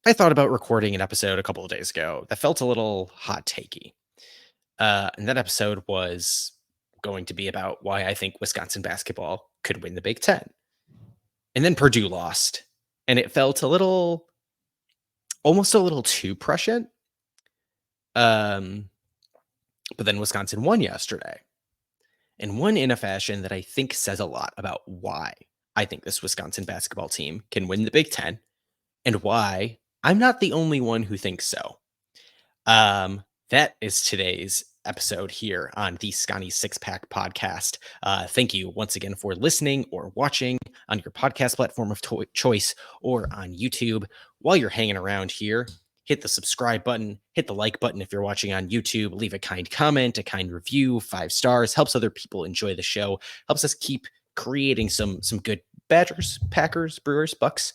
I thought about recording an episode a couple of days ago that felt a little hot takey. And that episode was going to be about why I think Wisconsin basketball could win the Big Ten. And then Purdue lost. And it felt almost a little too prescient. Um, but then Wisconsin won yesterday and won in a fashion that I think says a lot about why I think this Wisconsin basketball team can win the Big Ten and why I'm not the only one who thinks so. That is today's episode here on the Scotty Six Pack podcast. Thank you once again for listening or watching on your podcast platform of choice or on YouTube. While you're hanging around here, hit the subscribe button, hit the like button if you're watching on YouTube, leave a kind comment, a kind review, 5 stars, helps other people enjoy the show, helps us keep creating some good Badgers, Packers, Brewers, Bucks,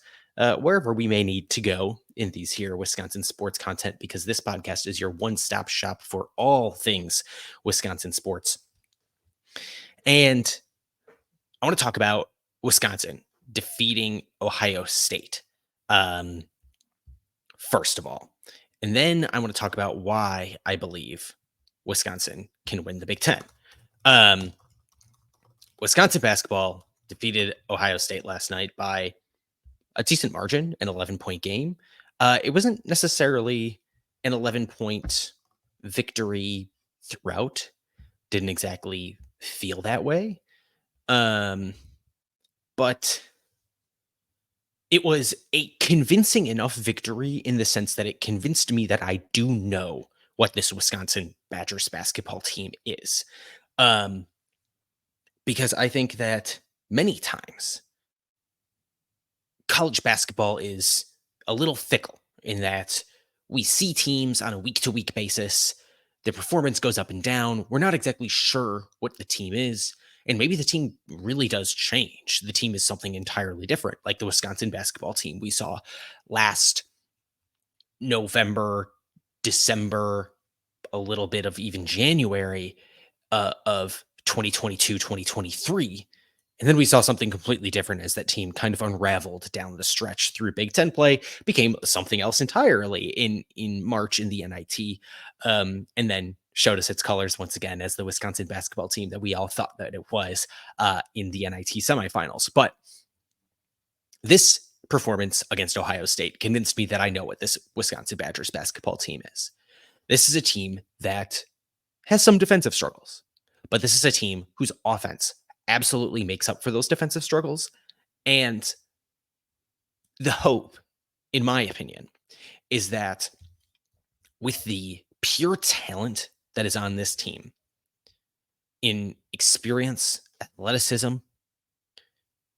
wherever we may need to go in these here Wisconsin sports content, because this podcast is your one-stop shop for all things Wisconsin sports. And I want to talk about Wisconsin defeating Ohio State, first of all. And then I want to talk about why I believe Wisconsin can win the Big Ten. Wisconsin basketball defeated Ohio State last night by a decent margin, an 11-point game. It wasn't necessarily an 11-point victory throughout. Didn't exactly feel that way. But it was a convincing enough victory in the sense that it convinced me that I do know what this Wisconsin Badgers basketball team is. Because I think that many times college basketball is a little fickle in that we see teams on a week-to-week basis. The performance goes up and down. We're not exactly sure what the team is. And maybe the team really does change. The team is something entirely different, like the Wisconsin basketball team we saw last November, December, a little bit of even January of 2022, 2023. And then we saw something completely different as that team kind of unraveled down the stretch through Big Ten play, became something else entirely in March in the NIT, and then showed us its colors once again as the Wisconsin basketball team that we all thought that it was in the NIT semifinals. But this performance against Ohio State convinced me that I know what this Wisconsin Badgers basketball team is. This is a team that has some defensive struggles, but this is a team whose offense absolutely makes up for those defensive struggles. And the hope, in my opinion, is that with the pure talent that is on this team in experience, athleticism,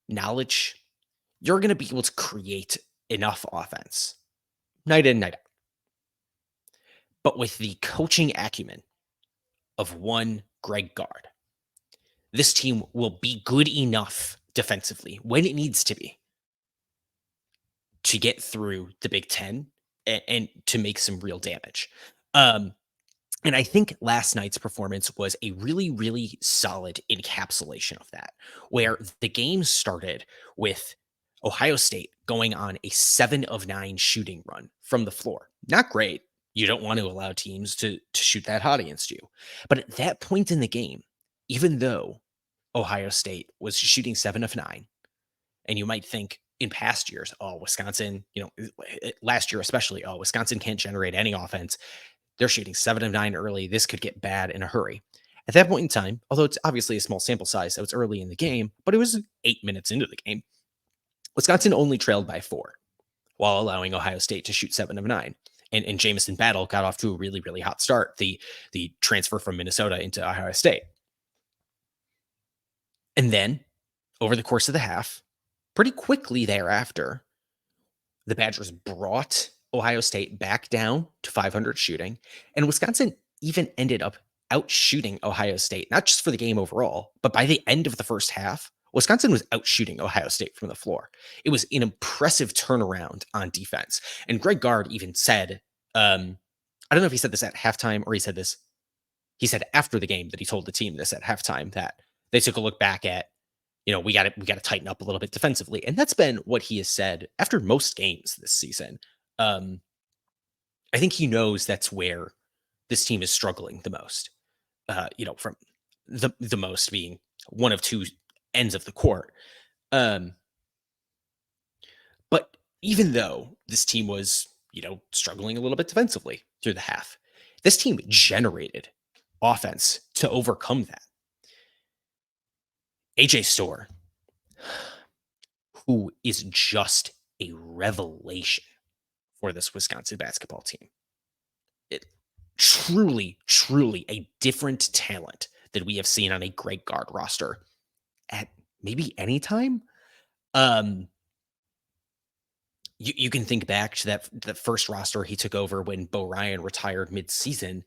knowledge, you're going to be able to create enough offense night in, night out. But with the coaching acumen of one Greg Gard, this team will be good enough defensively when it needs to be to get through the Big Ten and to make some real damage. And I think last night's performance was a really, really solid encapsulation of that, where the game started with Ohio State going on a 7 of 9 shooting run from the floor. Not great. You don't want to allow teams to shoot that hot against you. But at that point in the game, even though Ohio State was shooting 7 of 9, and you might think in past years, oh, Wisconsin, last year especially, oh, Wisconsin can't generate any offense. They're shooting 7 of 9 early. This could get bad in a hurry. At that point in time, although it's obviously a small sample size, so it's early in the game, but it was 8 minutes into the game, Wisconsin only trailed by 4 while allowing Ohio State to shoot 7 of 9. And Jamison Battle got off to a really, really hot start, the transfer from Minnesota into Ohio State. And then, over the course of the half, pretty quickly thereafter, the Badgers brought Ohio State back down to 500 shooting, and Wisconsin even ended up outshooting Ohio State, not just for the game overall, but by the end of the first half, Wisconsin was outshooting Ohio State from the floor. It was an impressive turnaround on defense. And Greg Gard even said, I don't know if he said this at halftime or he said after the game that he told the team this at halftime, that they took a look back at, we got to tighten up a little bit defensively. And that's been what he has said after most games this season. Um, I think he knows that's where this team is struggling the most. From the most being one of two ends of the court. Um, but even though this team was, struggling a little bit defensively through the half, this team generated offense to overcome that. AJ Storr, who is just a revelation for this Wisconsin basketball team. It truly, truly a different talent that we have seen on a great guard roster at maybe any time. Um, you can think back to the first roster he took over when Bo Ryan retired mid-season,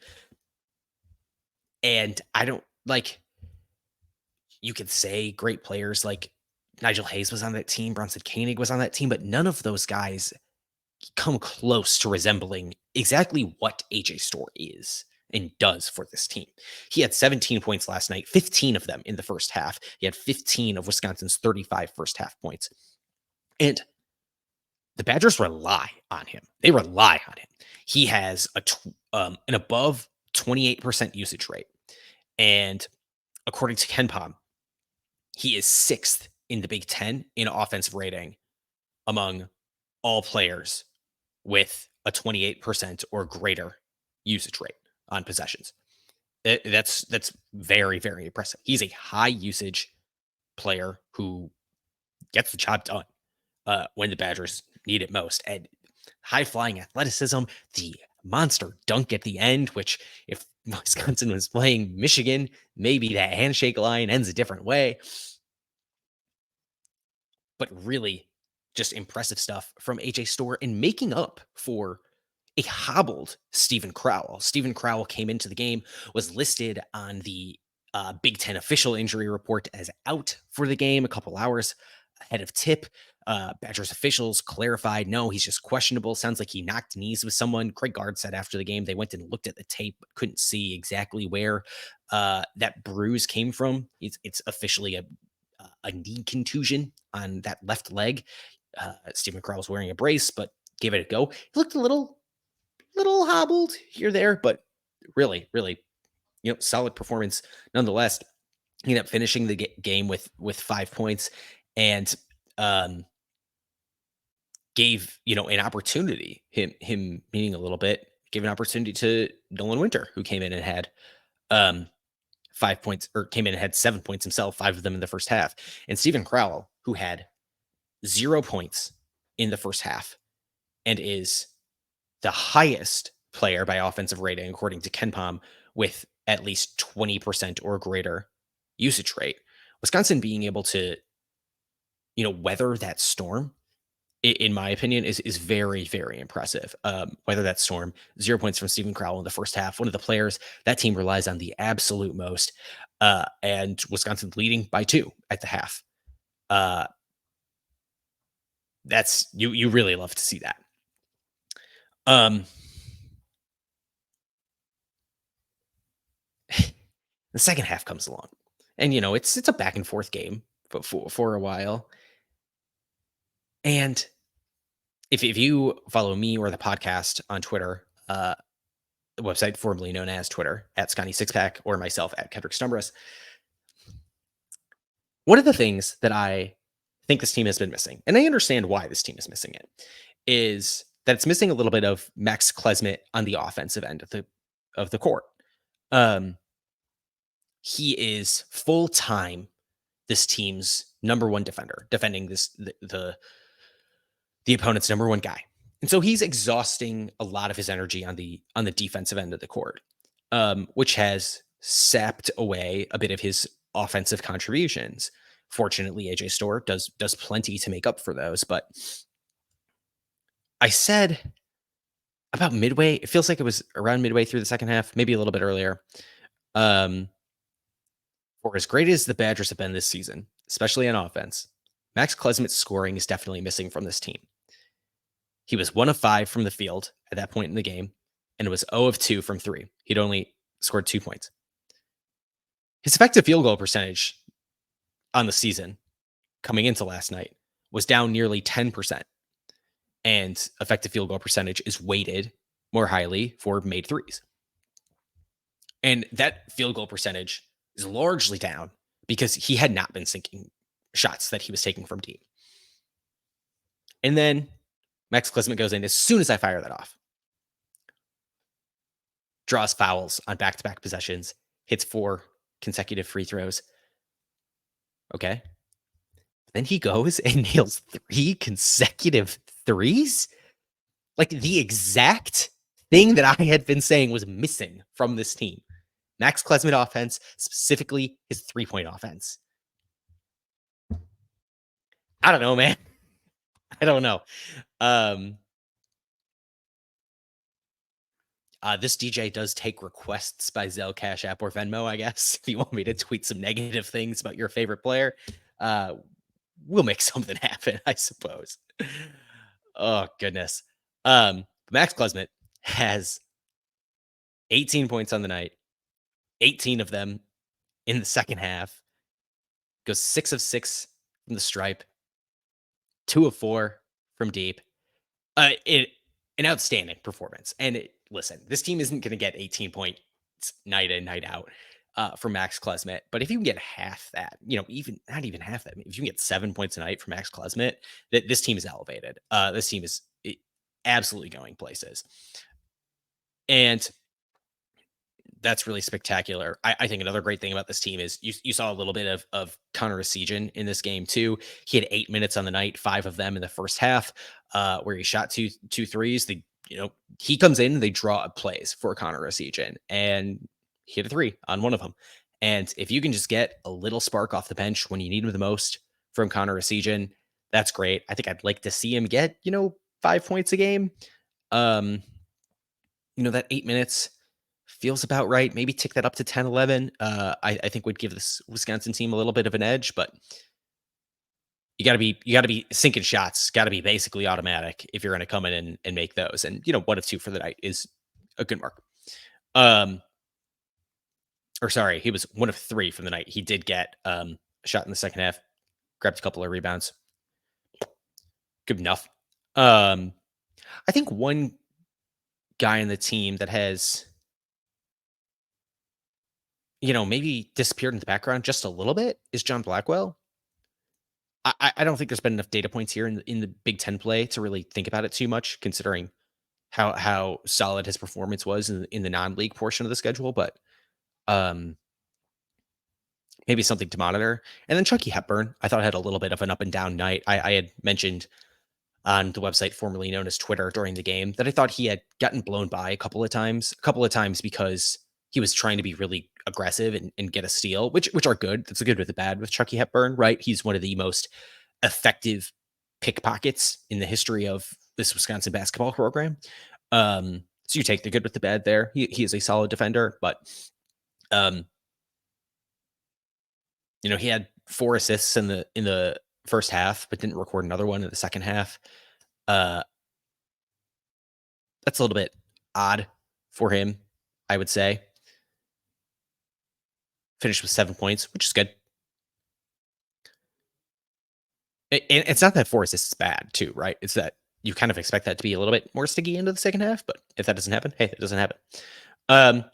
and I don't like. You could say great players like Nigel Hayes was on that team, Bronson Koenig was on that team, but none of those guys come close to resembling exactly what AJ Storr is and does for this team. He had 17 points last night, 15 of them in the first half. He had 15 of Wisconsin's 35 first half points. And the Badgers rely on him. They rely on him. He has an above 28% usage rate. And according to KenPom, he is sixth in the Big Ten in offensive rating among all players with a 28% or greater usage rate on possessions. That's very, very impressive. He's a high usage player who gets the job done when the Badgers need it most. And high flying athleticism, the monster dunk at the end, which if Wisconsin was playing Michigan, maybe that handshake line ends a different way. But really, just impressive stuff from AJ Storr in making up for a hobbled Stephen Crowell. Stephen Crowell came into the game, was listed on the Big Ten official injury report as out for the game a couple hours ahead of tip. Badgers officials clarified, no, he's just questionable. Sounds like he knocked knees with someone. Craig Gard said after the game they went and looked at the tape, but couldn't see exactly where that bruise came from. It's officially a knee contusion on that left leg. Stephen Crowell was wearing a brace, but gave it a go. He looked a little hobbled here there, but really, really, solid performance nonetheless. He ended up finishing the game with 5 points and gave an opportunity. Him meaning a little bit gave an opportunity to Nolan Winter, who came in and had 5 points, or came in and had 7 points himself, 5 of them in the first half. And Stephen Crowell, who had 0 points in the first half and is the highest player by offensive rating, according to KenPom, with at least 20% or greater usage rate. Wisconsin being able to, weather that storm, in my opinion, is very, very impressive. Weather that storm, 0 points from Stephen Crowell in the first half. One of the players that team relies on the absolute most, and Wisconsin leading by 2 at the half. That's you really love to see that. The second half comes along, and it's a back and forth game, but for a while. And if you follow me or the podcast on Twitter, the website formerly known as Twitter at Scotty Sixpack, or myself at Kendrick Stumbris, one of the things that I think this team has been missing, and I understand why this team is missing it, is that it's missing a little bit of Max Klesmit on the offensive end of the court. He is full time this team's number one defender, defending the opponent's number one guy. And so he's exhausting a lot of his energy on the defensive end of the court, which has sapped away a bit of his offensive contributions. Fortunately, AJ Storr does plenty to make up for those. But I said about midway, it feels like it was around midway through the second half, maybe a little bit earlier. For as great as the Badgers have been this season, especially on offense, Max Klesmit's scoring is definitely missing from this team. He was 1 of 5 from the field at that point in the game, and it was 0 of 2 from 3. He'd only scored 2 points. His effective field goal percentage on the season coming into last night was down nearly 10%. and effective field goal percentage is weighted more highly for made threes. And that field goal percentage is largely down because he had not been sinking shots that he was taking from deep. And then Max Klesmit goes in as soon as I fire that off. Draws fouls on back-to-back possessions, hits 4 consecutive free throws. Okay. Then he goes and nails 3 consecutive threes? Like the exact thing that I had been saying was missing from this team. Max Klesmit offense, specifically his 3-point offense. I don't know, man. I don't know. This DJ does take requests by Zelle, Cash App, or Venmo, I guess. If you want me to tweet some negative things about your favorite player, we'll make something happen, I suppose. Oh, goodness. Max Klesmit has 18 points on the night, 18 of them in the second half, goes 6 of 6 from the stripe, 2 of 4 from deep. An outstanding performance. And listen, this team isn't going to get 18 points night in, night out from Max Klesmit. But if you can get half that, even not even half that, if you can get 7 points a night from Max Klesmit, that this team is elevated. This team is absolutely going places. And that's really spectacular. I think another great thing about this team is you saw a little bit of Connor Essegian in this game too. He had 8 minutes on the night, 5 of them in the first half, where he shot two threes. He comes in, they draw up plays for Connor Essegian, and he hit a 3 on one of them. And if you can just get a little spark off the bench when you need him the most from Connor Essegian, that's great. I think I'd like to see him get 5 points a game. That 8 minutes feels about right. Maybe tick that up to 10, 11. I think would give this Wisconsin team a little bit of an edge, but you gotta be sinking shots. Gotta be basically automatic if you're gonna come in and make those. And 1 of 2 for the night is a good mark. Or sorry, he was 1 of 3 from the night. He did get a shot in the second half, grabbed a couple of rebounds. Good enough. I think one guy in the team that has maybe disappeared in the background just a little bit is John Blackwell. I don't think there's been enough data points here in the Big Ten play to really think about it too much, considering how solid his performance was in the non-league portion of the schedule. But maybe something to monitor. And then Chucky Hepburn, I thought had a little bit of an up and down night. I had mentioned on the website formerly known as Twitter during the game that I thought he had gotten blown by a couple of times because he was trying to be really aggressive and get a steal, which are good. That's a good with the bad with Chucky Hepburn, right? He's one of the most effective pickpockets in the history of this Wisconsin basketball program. So you take the good with the bad there. He is a solid defender, but he had 4 assists in the first half, but didn't record another one in the second half. That's a little bit odd for him, I would say. Finished with 7 points, which is good. It's not that 4 assists is bad, too, right? It's that you kind of expect that to be a little bit more sticky into the second half, but if that doesn't happen, hey, it doesn't happen.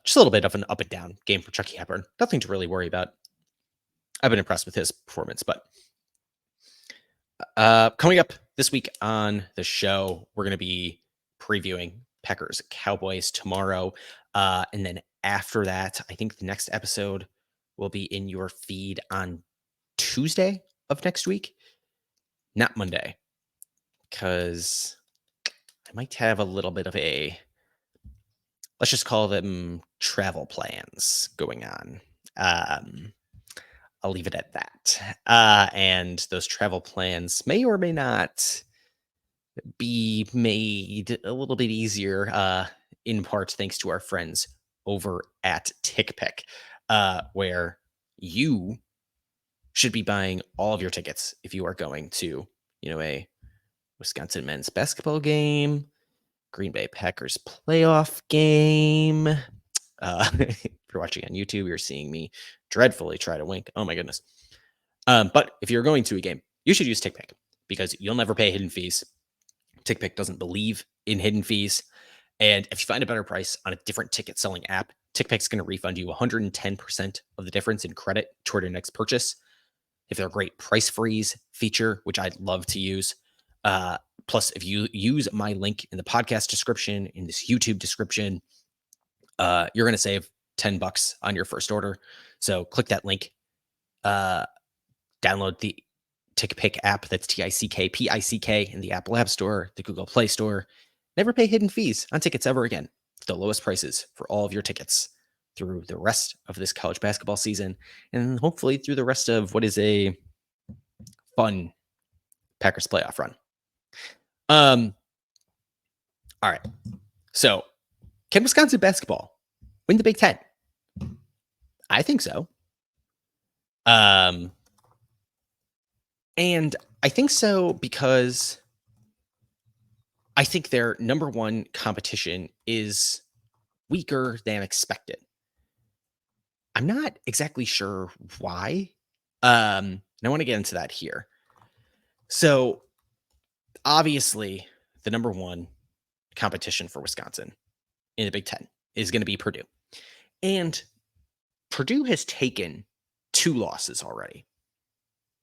Just a little bit of an up and down game for Chucky Hepburn. Nothing to really worry about. I've been impressed with his performance, but coming up this week on the show, we're going to be previewing Packers Cowboys tomorrow. And then after that, I think the next episode will be in your feed on Tuesday of next week, not Monday, because I might have a little bit of let's just call them travel plans going on. I'll leave it at that. And those travel plans may or may not be made a little bit easier, in part thanks to our friends over at TickPick, where you should be buying all of your tickets if you are going to, a Wisconsin men's basketball game, Green Bay Packers playoff game. If you're watching on YouTube, you're seeing me dreadfully try to wink. Oh my goodness. But if you're going to a game, you should use TickPick because you'll never pay hidden fees. TickPick doesn't believe in hidden fees. And if you find a better price on a different ticket selling app, TickPick's going to refund you 110% of the difference in credit toward your next purchase. If they're a great price freeze feature, which I'd love to use. Plus, if you use my link in the podcast description, in this YouTube description, you're going to save $10 on your first order. So click that link, download the TickPick app. That's TickPick in the Apple App Store, the Google Play Store. Never pay hidden fees on tickets ever again. The lowest prices for all of your tickets through the rest of this college basketball season, and hopefully through the rest of what is a fun Packers playoff run. All right. So, can Wisconsin basketball win the Big Ten? I think so. And I think so because I think their number one competition is weaker than expected. I'm not exactly sure why. And I want to get into that here. So, obviously, the number one competition for Wisconsin in the Big Ten is going to be Purdue. And Purdue has taken 2 losses already,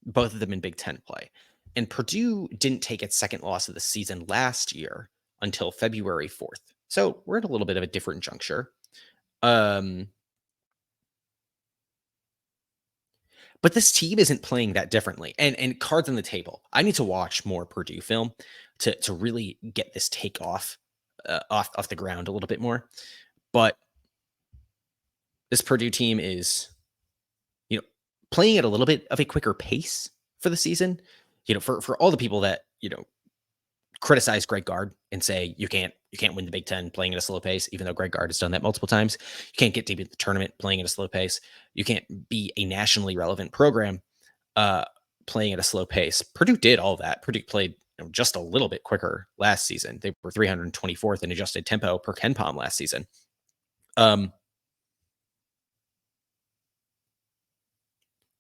both of them in Big Ten play. And Purdue didn't take its second loss of the season last year until February 4th. So we're at a little bit of a different juncture. But this team isn't playing that differently. And cards on the table. I need to watch more Purdue film to really get this take off the ground a little bit more. But this Purdue team is, playing at a little bit of a quicker pace for the season. For all the people that, criticize Greg Gard and say you can't win the Big Ten playing at a slow pace, even though Greg Gard has done that multiple times. You can't get deep in the tournament playing at a slow pace. You can't be a nationally relevant program playing at a slow pace. Purdue did all that. Purdue played just a little bit quicker last season. They were 324th in adjusted tempo per KenPom last season. Now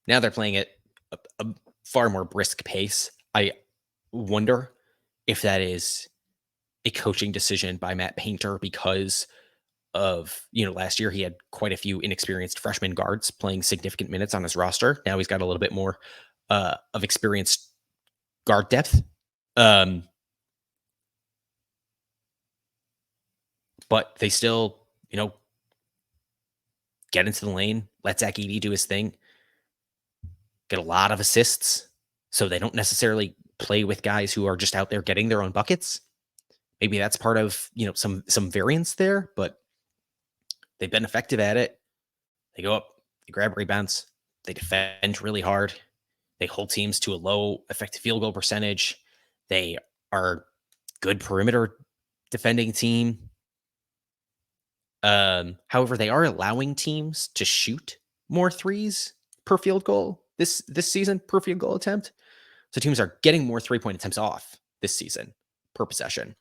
they're playing at a far more brisk pace. I wonder if that is a coaching decision by Matt Painter because of, last year he had quite a few inexperienced freshman guards playing significant minutes on his roster. Now he's got a little bit more of experienced guard depth. But they still, get into the lane, let Zach Edey do his thing, get a lot of assists. So they don't necessarily play with guys who are just out there getting their own buckets. Maybe that's part of, some variance there, but they've been effective at it. They go up, they grab rebounds, they defend really hard. They hold teams to a low effective field goal percentage. They are good perimeter defending team. However, they are allowing teams to shoot more threes per field goal this season per field goal attempt. So teams are getting more 3-point attempts off this season per possession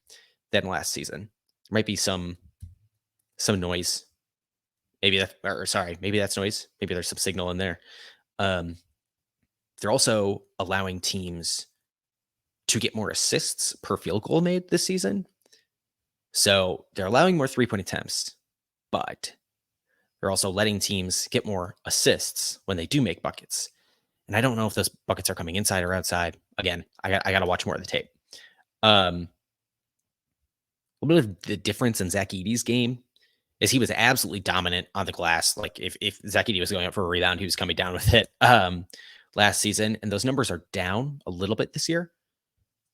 than last season. There might be some noise. Maybe that's noise. Maybe there's some signal in there. They're also allowing teams to get more assists per field goal made this season. So they're allowing more 3-point attempts, but they're also letting teams get more assists when they do make buckets. And I don't know if those buckets are coming inside or outside. Again, I got to watch more of the tape. A little bit of the difference in Zach Edey's game is he was absolutely dominant on the glass. Like if Zach Edey was going up for a rebound, he was coming down with it last season. And those numbers are down a little bit this year.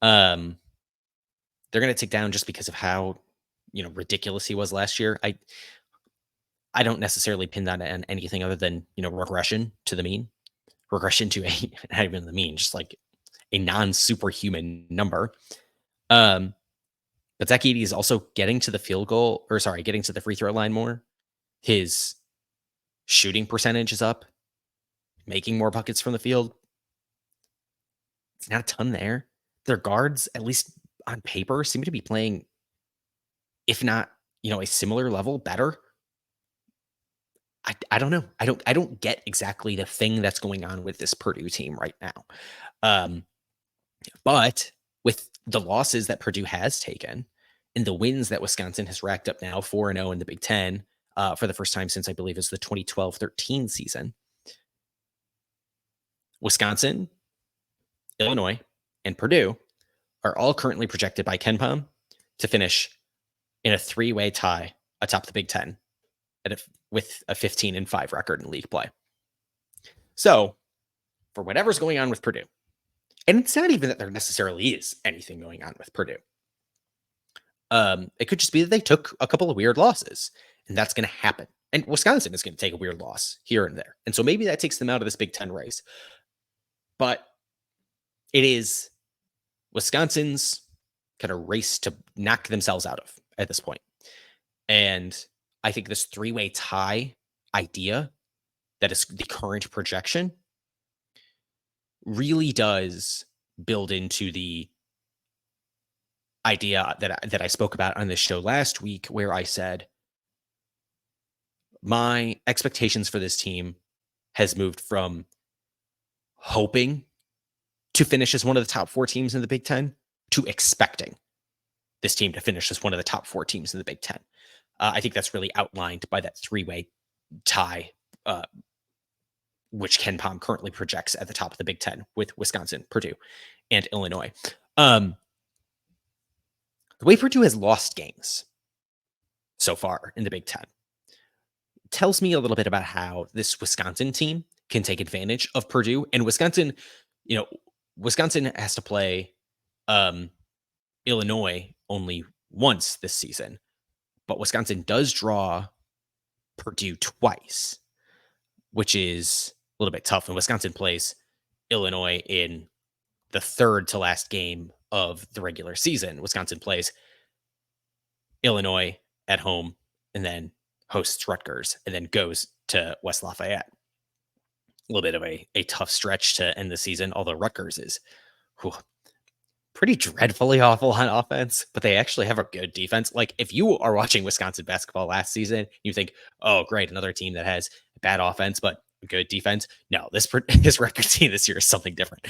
They're going to tick down just because of how, ridiculous he was last year. I don't necessarily pin that on anything other than, regression to the mean. Regression to not even the mean, just like a non-superhuman number. But Zach Edey is also getting to the getting to the free throw line more. His shooting percentage is up, making more buckets from the field. It's not a ton there. Their guards, at least on paper, seem to be playing, if not, a similar level better. I don't know. I don't get exactly the thing that's going on with this Purdue team right now. But with the losses that Purdue has taken and the wins that Wisconsin has racked up now, 4-0 in the Big Ten, for the first time since I believe it's the 2012-13 season. Wisconsin, Illinois, and Purdue are all currently projected by KenPom to finish in a three-way tie atop the Big Ten with a 15-5 record in league play. So, for whatever's going on with Purdue, and it's not even that there necessarily is anything going on with Purdue. It could just be that they took a couple of weird losses, and that's going to happen. And Wisconsin is going to take a weird loss here and there. And so maybe that takes them out of this Big Ten race. But it is Wisconsin's kind of race to knock themselves out of at this point. And I think this three-way tie idea that is the current projection really does build into the idea that I spoke about on this show last week, where I said my expectations for this team has moved from hoping to finish as one of the top four teams in the Big Ten to expecting this team to finish as one of the top four teams in the Big Ten. I think that's really outlined by that three-way tie, which KenPom currently projects at the top of the Big Ten with Wisconsin, Purdue, and Illinois. The way Purdue has lost games so far in the Big Ten tells me a little bit about how this Wisconsin team can take advantage of Purdue. And Wisconsin has to play Illinois only once this season, but Wisconsin does draw Purdue twice, which is a little bit tough. And Wisconsin plays Illinois in the third to last game of the regular season. Wisconsin plays Illinois at home and then hosts Rutgers and then goes to West Lafayette. A little bit of a tough stretch to end the season, although Rutgers is pretty dreadfully awful on offense, but they actually have a good defense. Like, if you are watching Wisconsin basketball last season, you think, oh, great, another team that has bad offense, but good defense. No, this Rutgers team this year is something different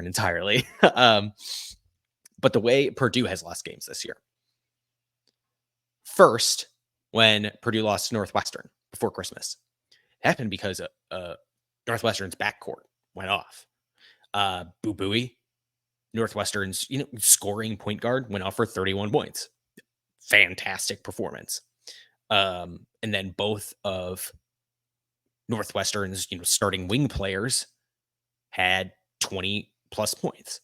entirely. But the way Purdue has lost games this year, first, when Purdue lost to Northwestern before Christmas, it happened because Northwestern's backcourt went off. Boo Buie, Northwestern's scoring point guard, went off for 31 points. Fantastic performance. And then both of Northwestern's starting wing players had 20 plus points.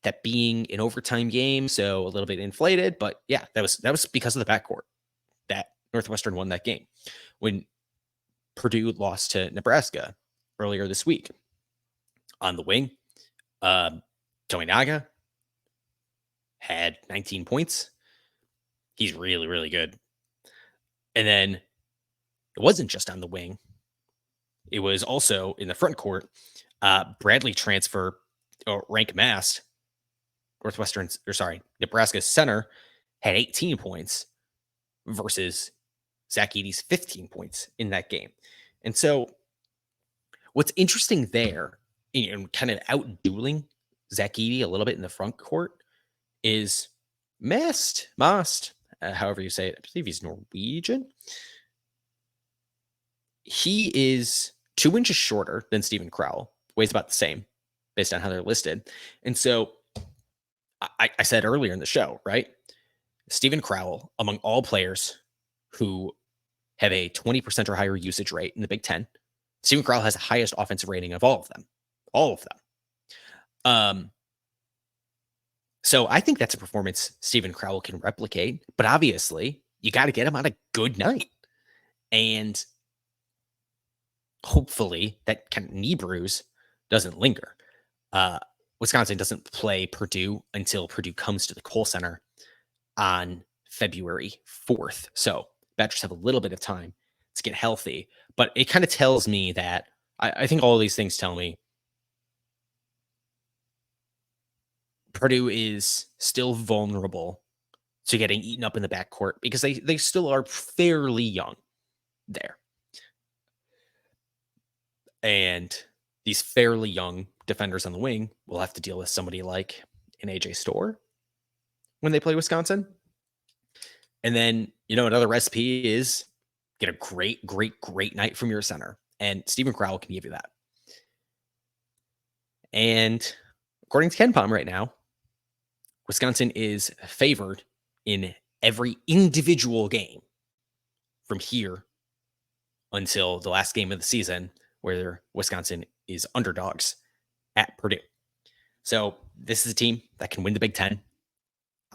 That being an overtime game, so a little bit inflated, but yeah, that was because of the backcourt that Northwestern won that game. When Purdue lost to Nebraska earlier this week, on the wing, Tominaga had 19 points. He's really, really good. And then it wasn't just on the wing. It was also in the front court. Bradley transfer, or Rank Mast, Nebraska's center, had 18 points versus Zach Edey's 15 points in that game. And so what's interesting there, kind of out-dueling Zach Edey a little bit in the front court, is Mast, however you say it. I believe he's Norwegian. He is 2 inches shorter than Steven Crowell, weighs about the same based on how they're listed. And so I said earlier in the show, right? Steven Crowell, among all players who have a 20% or higher usage rate in the Big Ten, Steven Crowell has the highest offensive rating of all of them. All of them. So I think that's a performance Steven Crowell can replicate, but obviously you got to get him on a good night. And hopefully that kind of knee bruise doesn't linger. Wisconsin doesn't play Purdue until Purdue comes to the Kohl Center on February 4th. So Badgers have a little bit of time to get healthy, but it kind of tells me that I think all of these things tell me Purdue is still vulnerable to getting eaten up in the backcourt because they still are fairly young there. And these fairly young defenders on the wing will have to deal with somebody like and AJ Storr when they play Wisconsin. And then, another recipe is get a great, great, great night from your center. And Stephen Crowell can give you that. And according to KenPom right now, Wisconsin is favored in every individual game from here until the last game of the season, where Wisconsin is underdogs at Purdue. So this is a team that can win the Big Ten.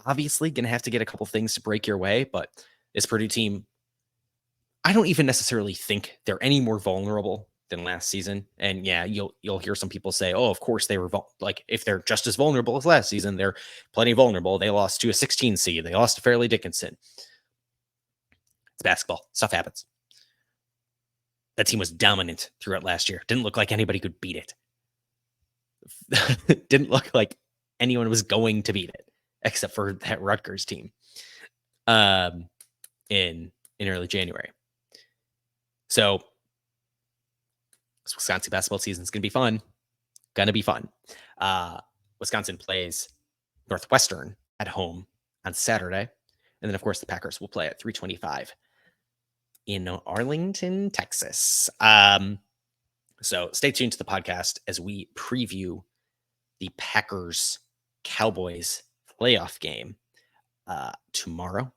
Obviously, going to have to get a couple things to break your way, but this Purdue team, I don't even necessarily think they're any more vulnerable than last season. And yeah, you'll hear some people say, "Oh, of course they were like if they're just as vulnerable as last season, they're plenty vulnerable. They lost to a 16 seed. They lost to Fairleigh Dickinson. It's basketball. Stuff happens." That team was dominant throughout last year. Didn't look like anybody could beat it. Didn't look like anyone was going to beat it, except for that Rutgers team in early January. So this Wisconsin basketball season is going to be fun. Wisconsin plays Northwestern at home on Saturday. And then, of course, the Packers will play at 3:25 in Arlington, Texas. So stay tuned to the podcast as we preview the Packers-Cowboys playoff game tomorrow.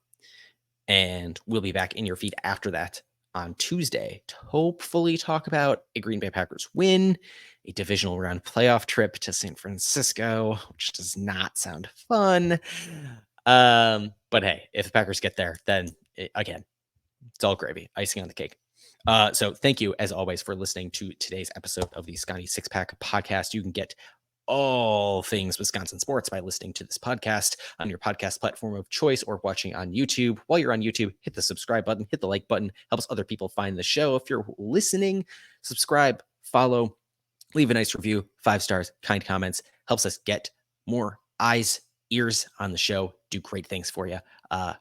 And we'll be back in your feed after that on Tuesday to hopefully talk about a Green Bay Packers win, a divisional round playoff trip to San Francisco, which does not sound fun. But hey, if the Packers get there, then again, it's all gravy, icing on the cake. So thank you, as always, for listening to today's episode of the Scotty Six Pack podcast. You can get all things Wisconsin sports by listening to this podcast on your podcast platform of choice or watching on YouTube. While you're on YouTube, hit the subscribe button, hit the like button, helps other people find the show. If you're listening, subscribe, follow, leave a nice review, 5 stars, kind comments, helps us get more eyes, ears on the show, do great things for you.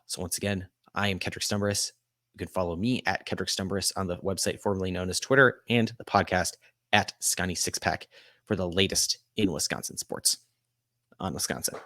So once again, I am Kendrick Stumbris. You can follow me at Kendrick Stumbris on the website formerly known as Twitter, and the podcast at Scotty Six Pack for the latest in Wisconsin sports on Wisconsin.